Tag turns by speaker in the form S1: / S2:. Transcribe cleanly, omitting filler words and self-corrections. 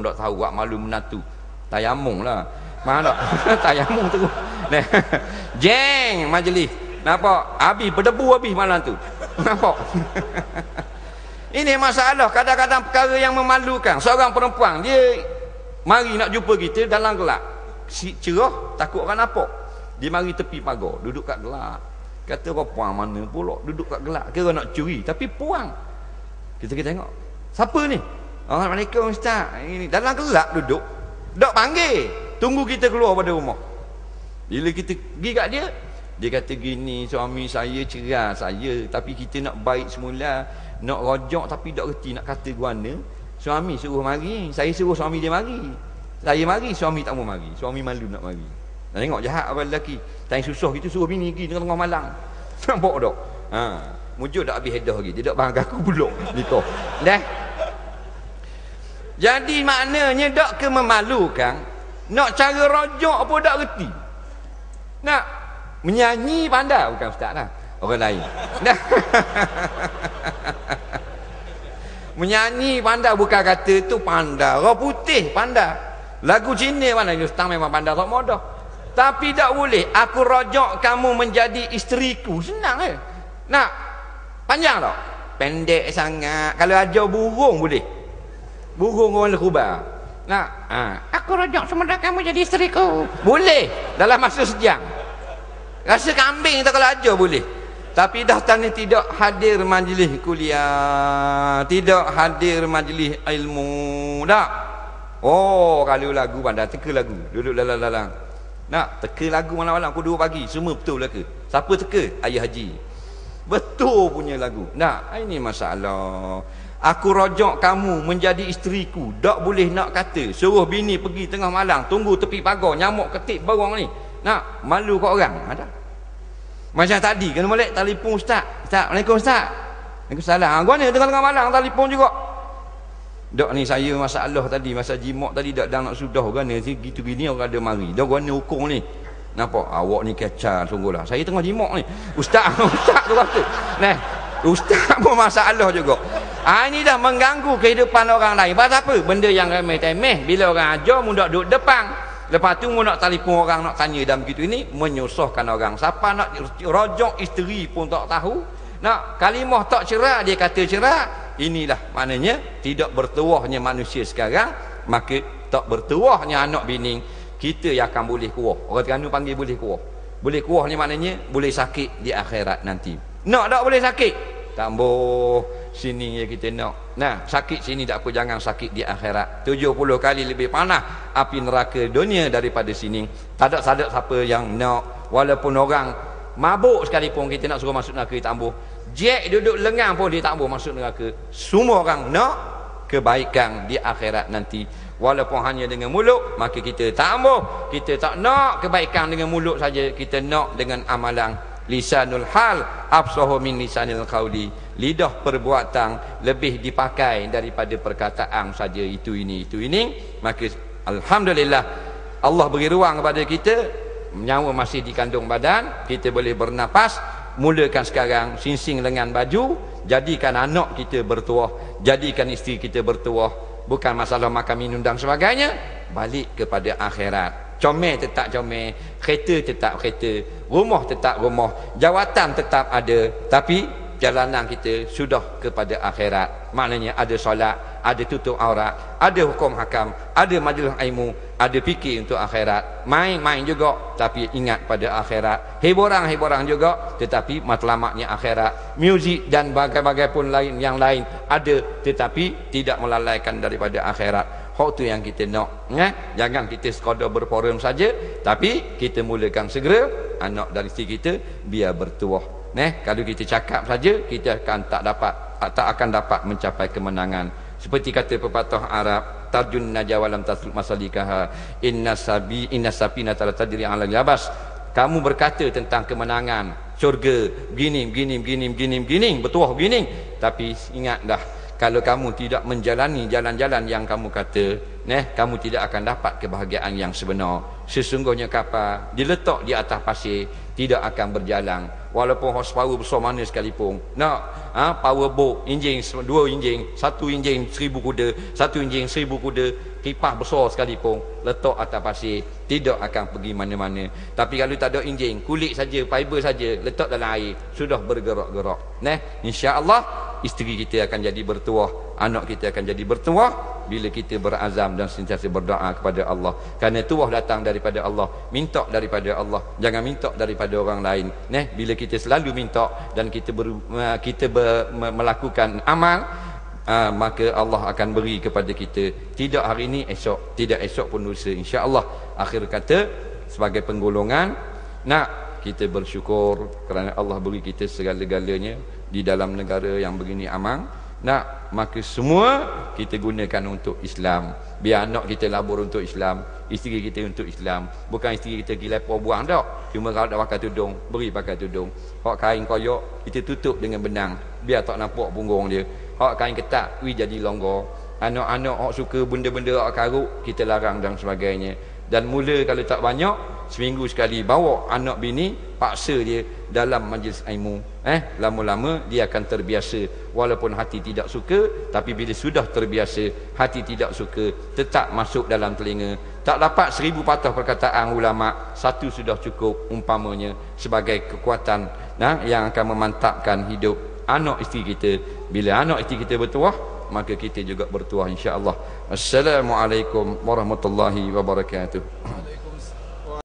S1: tak tahu buat malu menantu. Tayamung lah. Mana tayamung tu. Nah. Jeng majlis. Nampak? Habis berdebu habis malam tu. Nampak? Ini masalah kadang-kadang perkara yang memalukan. Seorang perempuan dia mari nak jumpa kita dalam gelap. Cerah takut orang nampak. Dia mari tepi pagar, duduk kat gelap. Kata perempuan mana pula duduk kat gelap, kira nak curi tapi puang. Kita tengok. Siapa ni? Assalamualaikum ustaz. Ini dalam gelap duduk. Dok panggil. Tunggu kita keluar pada rumah. Bila kita pergi kat dia, dia kata gini, suami saya cerah saya, tapi kita nak baik semula, nak rojak tapi tak reti nak kata guana. Suami suruh mari, saya suruh suami dia mari. Saya mari, suami tak mau mari. Suami malu nak mari. Nak tengok jahat abang lelaki. Tanya susah gitu suruh bini pergi tengah-tengah malam. Nampak tak? Ha, mujur tak habis hedah lagi. Dia tak bangga aku pulak nikah. Dah. Jadi maknanya tak ke memalukan, nak cara rojak apa tak reti. Nak menyanyi pandai bukan ustaz lah. Orang lain. Dah. Menyanyi pandai bukan kata tu pandai. Orang putih pandai. Lagu Cina mana Ustaz memang pandai tak modah. Tapi tak boleh aku rojak kamu menjadi isteriku. Senang nak panjang tak? Pendek sangat. Kalau ajar burung boleh. Burung orang lekubah. Nak aku rojak sementara kamu jadi isteriku. Boleh dalam masa sejam. Rasa kambing tak kalau ajar boleh. Tapi dah tanya tidak hadir majlis kuliah, tidak hadir majlis ilmu dah. Oh, kalau lagu pandai teka lagu, duduk dalam-dalam. Nak teka lagu malam-malam pukul 2 pagi, semua betul lah ke? Siapa teka? Ayah Haji. Betul punya lagu. Nak, ini masalah. Aku rojak kamu menjadi isteriku. Tak boleh nak kata. Suruh bini pergi tengah malam, tunggu tepi pagar, nyamuk ketik barang ni. Nak, malu kat orang. Ada. Macam tadi, kena molek telefon ustaz. Ustaz, Assalamualaikum ustaz. Waalaikumsalam. Gua ni tengah-tengah malam telefon juga. Dok ni saya masalah tadi, masa jimat tadi dak nak sudah kan ni gitu gini orang ada mari. Dak guna hukum ni. Nampak awak ni kacau sungguhlah. Saya tengah jimat ni. Ustaz tu kata. Nah, ustaz pun masalah juga. Ini dah mengganggu kehidupan orang lain. Pasal apa? Benda yang remeh-temeh bila orang ajar mu dak duduk depan. Lepas tu mu nak telefon orang nak tanya dan begitu ini menyusahkan orang. Siapa nak rojak isteri pun tak tahu. Nak kalimah tak cerah dia kata cerah. Inilah maknanya tidak bertuahnya manusia sekarang, maka tak bertuahnya anak bini kita yang akan boleh kuah. Orang Terengganu panggil boleh kuah. Boleh kuah ni maknanya boleh sakit di akhirat nanti. Nak tak boleh sakit? Tambah sini ya kita nak. Nah, sakit sini tak apa, jangan sakit di akhirat. 70 kali lebih panas api neraka dunia daripada sini. Tak ada siapa yang nak, walaupun orang mabuk sekalipun kita nak suruh masuk neraka tak ambuh. Jack duduk lengang pun dia tak boleh masuk neraka. Semua orang nak kebaikan di akhirat nanti. Walaupun hanya dengan mulut, maka kita tak ambuh. Kita tak nak kebaikan dengan mulut saja, kita nak dengan amalan. Lisanul hal afsahu min lisanil qauli. Lidah perbuatan lebih dipakai daripada perkataan saja itu ini. Maka alhamdulillah Allah beri ruang kepada kita. Nyawa masih dikandung badan, kita boleh bernapas. Mulakan sekarang singsing lengan baju, jadikan anak kita bertuah, jadikan isteri kita bertuah. Bukan masalah makan minum dan sebagainya, balik kepada akhirat. Comel tetap comel, kereta tetap kereta, rumah tetap rumah, jawatan tetap ada, tapi perjalanan kita sudah kepada akhirat. Maknanya ada solat, ada tutup aurat, ada hukum hakam, ada majlis ilmu, ada fikir untuk akhirat. Main-main juga tapi ingat pada akhirat. Hiburan-hiburan juga tetapi matlamatnya akhirat. Muzik dan bagai-bagai pun lain yang lain ada tetapi tidak melalaikan daripada akhirat. Hak tu yang kita nak, jangan kita sekadar berforum saja, tapi kita mulakan segera anak dan isteri kita biar bertuah. Kalau kita cakap saja, kita akan tak akan dapat mencapai kemenangan. Seperti kata pepatah Arab, tarjun najwa lam tasluk masalikaha, inna sabina la tadri ala labas. Kamu berkata tentang kemenangan, syurga, begini, bertuah begini, tapi ingatlah kalau kamu tidak menjalani jalan-jalan yang kamu kata, kamu tidak akan dapat kebahagiaan yang sebenar. Sesungguhnya kapal diletak di atas pasir tidak akan berjalan walaupun horsepower besar mana sekalipun. Nak power boat, enjin 2 enjin, 1 enjin 1000 kuda, 1 enjin 1000 kuda, kipas besar sekalipun, letak atas pasir tidak akan pergi mana-mana. Tapi kalau tak ada enjin, kulit saja, fiber saja, letak dalam air, sudah bergerak-gerak. Insya-Allah isteri kita akan jadi bertuah, anak kita akan jadi bertuah bila kita berazam dan sentiasa berdoa kepada Allah. Kerana tuah datang daripada Allah, minta daripada Allah, jangan minta daripada orang lain. Bila kita selalu minta dan kita melakukan amal, maka Allah akan beri kepada kita, tidak hari ini, esok, tidak esok pun lusa, insya-Allah. Akhir kata, sebagai penggolongan, nak kita bersyukur kerana Allah beri kita segala-galanya di dalam negara yang begini aman. Nak, maka semua kita gunakan untuk Islam. Biar anak kita labur untuk Islam, isteri kita untuk Islam. Bukan isteri kita gila lepas buang tak. Cuma kalau nak pakai tudung, beri pakai tudung. Hak kain koyak, kita tutup dengan benang, biar tak nampak punggung dia. Hak kain ketat, jadi longgar. Anak-anak hak suka benda-benda hak karut, kita larang dan sebagainya. Dan mula kalau tak banyak, seminggu sekali bawa anak bini, paksa dia dalam majlis ilmu. Lama-lama dia akan terbiasa. Walaupun hati tidak suka, tapi bila sudah terbiasa, hati tidak suka, tetap masuk dalam telinga. Tak dapat 1000 patah perkataan ulama, satu sudah cukup umpamanya sebagai kekuatan yang akan memantapkan hidup anak isteri kita. Bila anak isteri kita bertuah, maka kita juga bertuah, insya-Allah. Assalamualaikum warahmatullahi wabarakatuh.